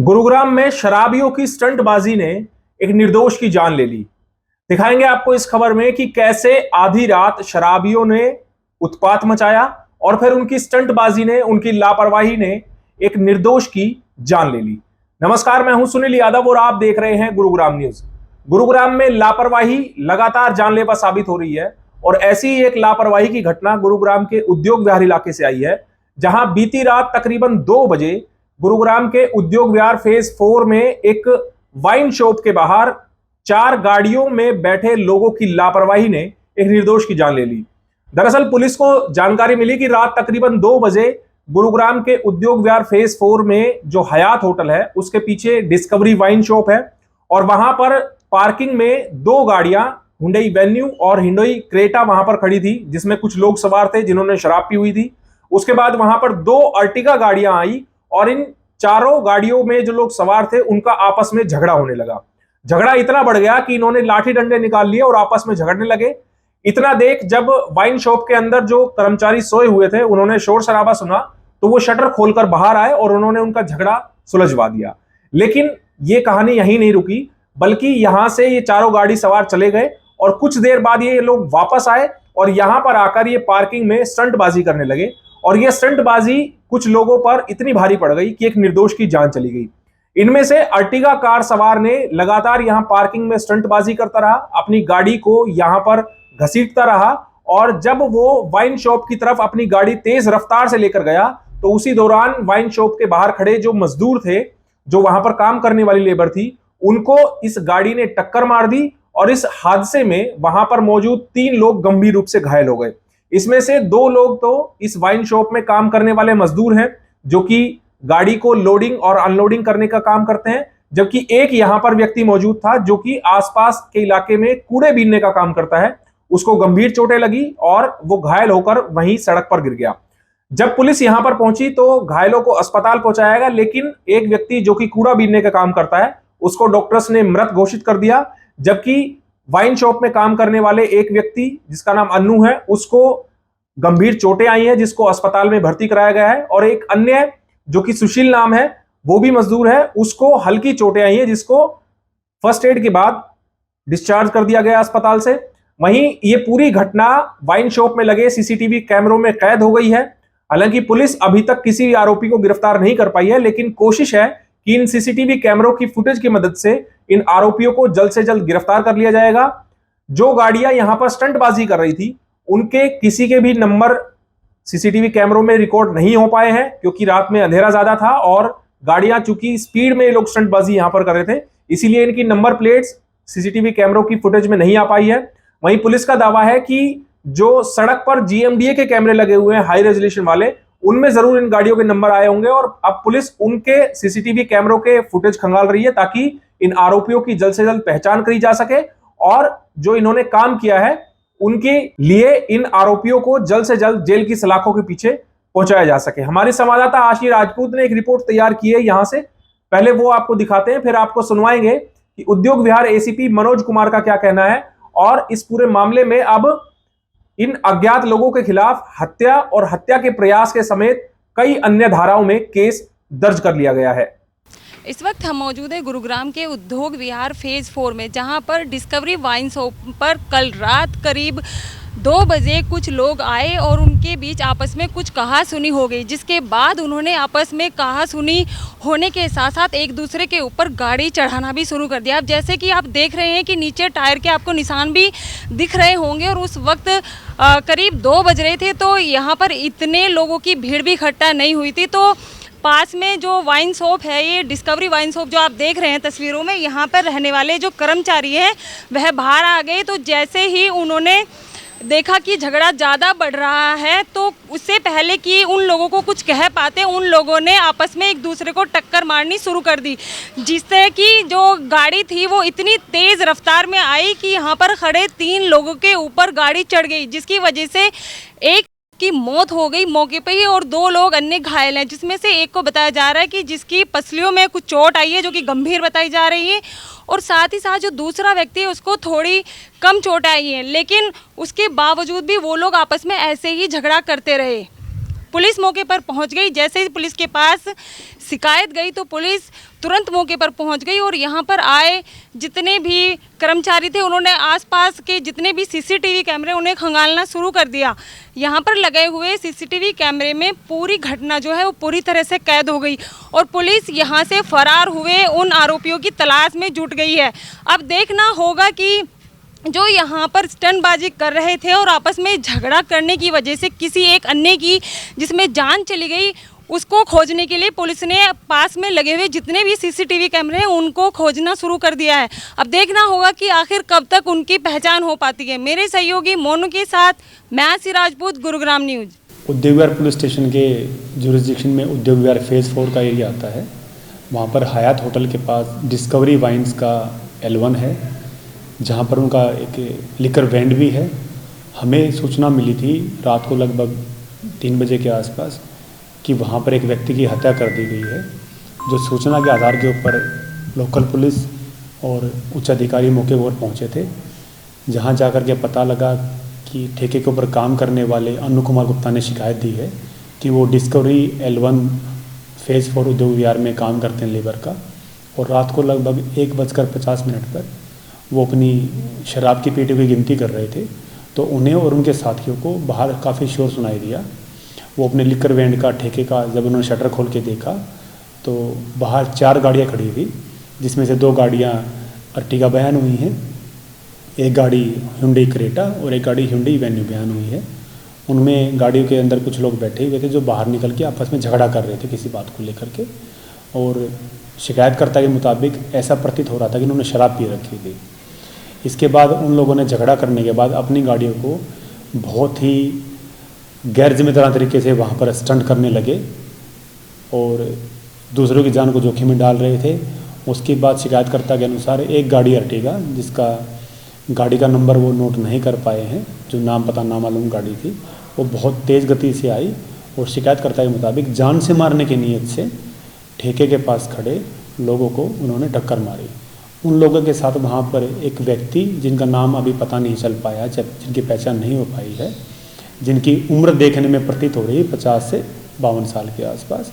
गुरुग्राम में शराबियों की स्टंटबाजी ने एक निर्दोष की जान ले ली। दिखाएंगे आपको इस खबर में कि कैसे आधी रात शराबियों ने उत्पात मचाया और फिर उनकी स्टंटबाजी ने, उनकी लापरवाही ने एक निर्दोष की जान ले ली। नमस्कार, मैं हूं सुनील यादव और आप देख रहे हैं गुरुग्राम न्यूज। गुरुग्राम में लापरवाही लगातार जानलेवा साबित हो रही है और ऐसी ही एक लापरवाही की घटना गुरुग्राम के उद्योग विहार इलाके से आई है, जहां बीती रात तकरीबन 2 बजे गुरुग्राम के उद्योग विहार फेज 4 में एक वाइन शॉप के बाहर 4 गाड़ियों में बैठे लोगों की लापरवाही ने एक निर्दोष की जान ले ली। दरअसल पुलिस को जानकारी मिली कि रात तकरीबन 2 बजे गुरुग्राम के उद्योग विहार फेज 4 में जो हयात होटल है उसके पीछे डिस्कवरी वाइन शॉप है और वहां पर पार्किंग में 2 गाड़ियां हुंडई वेन्यू और हुंडई क्रेटा वहां पर खड़ी थी, जिसमें कुछ लोग सवार थे जिन्होंने शराब पी हुई थी। उसके बाद वहां पर 2 अर्टिगा गाड़ियां आई और इन चारों गाड़ियों में जो लोग सवार थे उनका आपस में झगड़ा होने लगा। झगड़ा इतना बढ़ गया कि इन्होंने लाठी डंडे निकाल लिए और आपस में झगड़ने लगे। इतना देख जब वाइन शॉप के अंदर जो कर्मचारी सोए हुए थे उन्होंने शोर शराबा सुना तो वो शटर खोलकर बाहर आए और उन्होंने उनका झगड़ा सुलझवा दिया। लेकिन ये कहानी यहीं नहीं रुकी, बल्कि यहां से ये चारों गाड़ी सवार चले गए और कुछ देर बाद ये लोग वापस आए और यहां पर आकर ये पार्किंग में स्टंटबाजी करने लगे और ये स्टंटबाजी कुछ लोगों पर इतनी भारी पड़ गई कि एक निर्दोष की जान चली गई। इनमें से अर्टिगा कार सवार ने लगातार यहां पार्किंग में स्टंटबाजी करता रहा, अपनी गाड़ी को यहां पर घसीटता रहा और जब वो वाइन शॉप की तरफ अपनी गाड़ी तेज रफ्तार से लेकर गया तो उसी दौरान वाइन शॉप के बाहर खड़े जो मजदूर थे, जो वहां पर काम करने वाली लेबर थी, उनको इस गाड़ी ने टक्कर मार दी और इस हादसे में वहां पर मौजूद 3 लोग गंभीर रूप से घायल हो गए। इसमें से 2 लोग तो इस वाइन शॉप में काम करने वाले मजदूर हैं, जो कि गाड़ी को लोडिंग और अनलोडिंग करने का काम करते हैं, जबकि एक यहां पर व्यक्ति मौजूद था जो कि आसपास के इलाके में कूड़े बीनने का काम करता है। उसको गंभीर चोटें लगी और वो घायल होकर वहीं सड़क पर गिर गया। जब पुलिस यहां पर पहुंची तो घायलों को अस्पताल पहुंचाया गया, लेकिन एक व्यक्ति जो कि कूड़ा बीनने का काम करता है उसको डॉक्टर्स ने मृत घोषित कर दिया, जबकि वाइन शॉप में काम करने वाले एक व्यक्ति जिसका नाम अन्नू है उसको गंभीर चोटें आई हैं, जिसको अस्पताल में भर्ती कराया गया है और एक अन्य जो कि सुशील नाम है वो भी मजदूर है, उसको हल्की चोटें आई हैं, जिसको फर्स्ट एड के बाद डिस्चार्ज कर दिया गया अस्पताल से। वहीं ये पूरी घटना वाइन शॉप में लगे सीसीटीवी कैमरों में कैद हो गई है। हालांकि पुलिस अभी तक किसी आरोपी को गिरफ्तार नहीं कर पाई है, लेकिन कोशिश है कि इन सीसीटीवी कैमरों की फुटेज की मदद से इन आरोपियों को जल्द से जल्द गिरफ्तार कर लिया जाएगा। जो गाड़ियां यहां पर स्टंटबाजी कर रही थी उनके किसी के भी नंबर सीसीटीवी कैमरों में रिकॉर्ड नहीं हो पाए हैं, क्योंकि रात में अंधेरा ज्यादा था और गाड़ियां चूंकि स्पीड में लोग स्टंटबाजी यहां पर कर रहे थे, इसीलिए इनकी नंबर प्लेट्स सीसीटीवी कैमरों की फुटेज में नहीं आ पाई है। वहीं पुलिस का दावा है कि जो सड़क पर जीएमडीए के कैमरे लगे हुए हैं हाई रेजोल्यूशन वाले, उनमें जरूर इन गाड़ियों के नंबर आए होंगे और अब पुलिस उनके सीसीटीवी कैमरों के फुटेज खंगाल रही है ताकि इन आरोपियों की जल्द से जल्द पहचान करी जा सके और जो इन्होंने काम किया है उनके लिए इन आरोपियों को जल्द से जल्द जेल की सलाखों के पीछे पहुंचाया जा सके। हमारे संवाददाता आशीष राजपूत ने एक रिपोर्ट तैयार की है यहां से, पहले वो आपको दिखाते हैं, फिर आपको सुनवाएंगे कि उद्योग विहार एसीपी मनोज कुमार का क्या कहना है और इस पूरे मामले में अब इन अज्ञात लोगों के खिलाफ हत्या और हत्या के प्रयास के समेत कई अन्य धाराओं में केस दर्ज कर लिया गया है। इस वक्त हम मौजूद है गुरुग्राम के उद्योग विहार फेज 4 में, जहां पर डिस्कवरी वाइन शॉप पर कल रात करीब 2 बजे कुछ लोग आए और उनके बीच आपस में कुछ कहा-सुनी हो गई, जिसके बाद उन्होंने आपस में कहा-सुनी होने के साथ साथ एक दूसरे के ऊपर गाड़ी चढ़ाना भी शुरू कर दिया। अब जैसे कि आप देख रहे हैं कि नीचे टायर के आपको निशान भी दिख रहे होंगे और उस वक्त करीब 2 बज रहे थे, तो यहाँ पर इतने लोगों की भीड़ भी इकट्ठा नहीं हुई थी। तो पास में जो वाइन शॉप है, ये डिस्कवरी वाइन शॉप जो आप देख रहे हैं तस्वीरों में, यहाँ पर रहने वाले जो कर्मचारी हैं वह बाहर आ गए। तो जैसे ही उन्होंने देखा कि झगड़ा ज़्यादा बढ़ रहा है, तो उससे पहले कि उन लोगों को कुछ कह पाते, उन लोगों ने आपस में एक दूसरे को टक्कर मारनी शुरू कर दी, जिससे कि जो गाड़ी थी वो इतनी तेज़ रफ्तार में आई कि यहाँ पर खड़े 3 लोगों के ऊपर गाड़ी चढ़ गई, जिसकी वजह से एक की मौत हो गई मौके पे ही और 2 लोग अन्य घायल हैं, जिसमें से एक को बताया जा रहा है कि जिसकी पसलियों में कुछ चोट आई है जो कि गंभीर बताई जा रही है, और साथ ही साथ जो दूसरा व्यक्ति है उसको थोड़ी कम चोट आई है, लेकिन उसके बावजूद भी वो लोग आपस में ऐसे ही झगड़ा करते रहे। पुलिस मौके पर पहुंच गई। जैसे ही पुलिस के पास शिकायत गई तो पुलिस तुरंत मौके पर पहुंच गई और यहाँ पर आए जितने भी कर्मचारी थे उन्होंने आसपास के जितने भी सीसीटीवी कैमरे उन्हें खंगालना शुरू कर दिया। यहाँ पर लगे हुए सीसीटीवी कैमरे में पूरी घटना जो है वो पूरी तरह से कैद हो गई और पुलिस यहाँ से फरार हुए उन आरोपियों की तलाश में जुट गई है। अब देखना होगा कि जो यहाँ पर स्टंटबाजी कर रहे थे और आपस में झगड़ा करने की वजह से किसी एक अन्य की जिसमें जान चली गई, उसको खोजने के लिए पुलिस ने पास में लगे हुए जितने भी सीसीटीवी कैमरे हैं उनको खोजना शुरू कर दिया है। अब देखना होगा कि आखिर कब तक उनकी पहचान हो पाती है। मेरे सहयोगी मोनू के साथ मैं आसी राजपूत, गुरुग्राम न्यूज। उद्योग विहार पुलिस स्टेशन के जुरिस्डिक्शन में उद्योग विहार फेज़ 4 का एरिया आता है। वहाँ पर हयात होटल के पास डिस्कवरी वाइन्स का L1 है, जहाँ पर उनका एक लिकर वैंड भी है। हमें सूचना मिली थी रात को लगभग 3 बजे के आसपास कि वहाँ पर एक व्यक्ति की हत्या कर दी गई है। जो सूचना के आधार के ऊपर लोकल पुलिस और उच्च अधिकारी मौके पर पहुँचे थे, जहाँ जाकर के पता लगा कि ठेके के ऊपर काम करने वाले अनु कुमार गुप्ता ने शिकायत दी है कि वो डिस्कवरी L1 फेज़ 4 उद्योग विहार में काम करते हैं लेबर का, और रात को लगभग 1:50 पर वो अपनी शराब की पेटियों की गिनती कर रहे थे। तो उन्हें और उनके साथियों को बाहर काफ़ी शोर सुनाई दिया। वो अपने लिकर वैंड का ठेके का जब उन्होंने शटर खोल के देखा तो बाहर 4 गाड़ियाँ खड़ी थी, जिसमें से 2 गाड़ियाँ अर्टिगा बयान हुई हैं, एक गाड़ी Hyundai क्रेटा और एक गाड़ी Hyundai वेन्यू बयान हुई है। उनमें गाड़ियों के अंदर कुछ लोग बैठे हुए थे जो बाहर निकल के आपस में झगड़ा कर रहे थे किसी बात को लेकर के, और शिकायतकर्ता के मुताबिक ऐसा प्रतीत हो रहा था कि उन्होंने शराब पी रखी थी। इसके बाद उन लोगों ने झगड़ा करने के बाद अपनी गाड़ियों को बहुत ही गैर जिम्मेदाराना तरीके से वहाँ पर स्टंट करने लगे और दूसरों की जान को जोखिम में डाल रहे थे। उसके बाद शिकायतकर्ता के अनुसार एक गाड़ी अर्टिगा, जिसका गाड़ी का नंबर वो नोट नहीं कर पाए हैं, जो नाम पता नामालूम गाड़ी थी, वो बहुत तेज़ गति से आई और शिकायतकर्ता के मुताबिक जान से मारने की नीयत से ठेके के पास खड़े लोगों को उन्होंने टक्कर मारी। उन लोगों के साथ वहाँ पर एक व्यक्ति जिनका नाम अभी पता नहीं चल पाया, जिनकी पहचान नहीं हो पाई है, जिनकी उम्र देखने में प्रतीत हो रही है 50 से 52 साल के आसपास,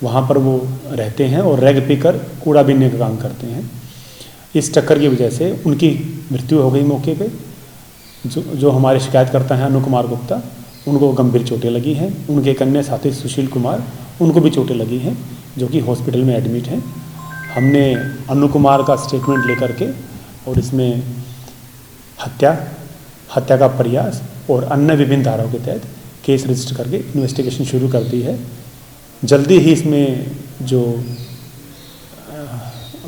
वहाँ पर वो रहते हैं और रैग पीकर कूड़ा बीनने का काम करते हैं। इस टक्कर की वजह से उनकी मृत्यु हो गई मौके पे। जो हमारे शिकायतकर्ता हैं अनु कुमार गुप्ता, उनको गंभीर चोटें लगी हैं। उनके एक अन्य साथी सुशील कुमार, उनको भी चोटें लगी हैं, जो कि हॉस्पिटल में एडमिट हैं। हमने अनु कुमार का स्टेटमेंट लेकर के और इसमें हत्या का प्रयास और अन्य विभिन्न धाराओं के तहत केस रजिस्टर करके इन्वेस्टिगेशन शुरू कर दी है। जल्दी ही इसमें जो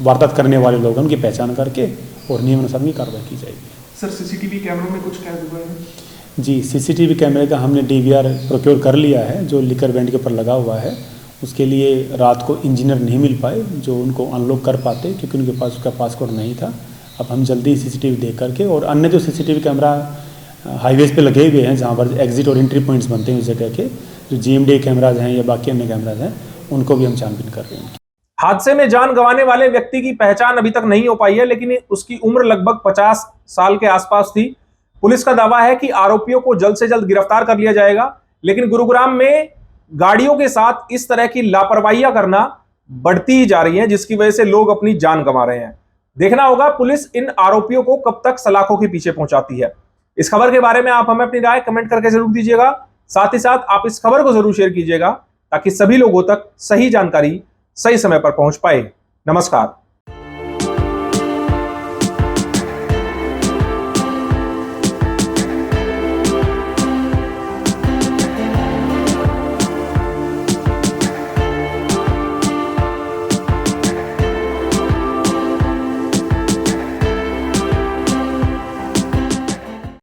वारदात करने वाले लोग हैं उनकी पहचान करके और नियमानुसार की कार्रवाई की जाएगी। सर, सीसीटीवी कैमरों में कुछ कैद हुआ है? जी, सीसीटीवी कैमरे का हमने DVR प्रोक्योर कर लिया है, जो लिकर वैंड के ऊपर लगा हुआ है। उसके लिए रात को इंजीनियर नहीं मिल पाए जो उनको अनलॉक कर पाते, क्योंकि उनके पास उसका पासवर्ड नहीं था। अब हम जल्दी सीसीटीवी देख करके और अन्य जो सीसीटीवी कैमरा हाईवेज पे लगे हुए हैं, जहाँ पर एग्जिट और एंट्री पॉइंट्स बनते हैं उस जगह के, जो GMD कैमराज हैं या बाकी अन्य कैमराज हैं, उनको भी हम छानबीन कर रहे हैं। हादसे में जान गंवाने वाले व्यक्ति की पहचान अभी तक नहीं हो पाई है, लेकिन उसकी उम्र लगभग 50 साल के आसपास थी। पुलिस का दावा है कि आरोपियों को जल्द से जल्द गिरफ्तार कर लिया जाएगा, लेकिन गुरुग्राम में गाड़ियों के साथ इस तरह की लापरवाहियां करना बढ़ती ही जा रही हैं, जिसकी वजह से लोग अपनी जान गंवा रहे हैं। देखना होगा पुलिस इन आरोपियों को कब तक सलाखों के पीछे पहुंचाती है। इस खबर के बारे में आप हमें अपनी राय कमेंट करके जरूर दीजिएगा। साथ ही साथ आप इस खबर को जरूर शेयर कीजिएगा ताकि सभी लोगों तक सही जानकारी सही समय पर पहुंच पाए। नमस्कार।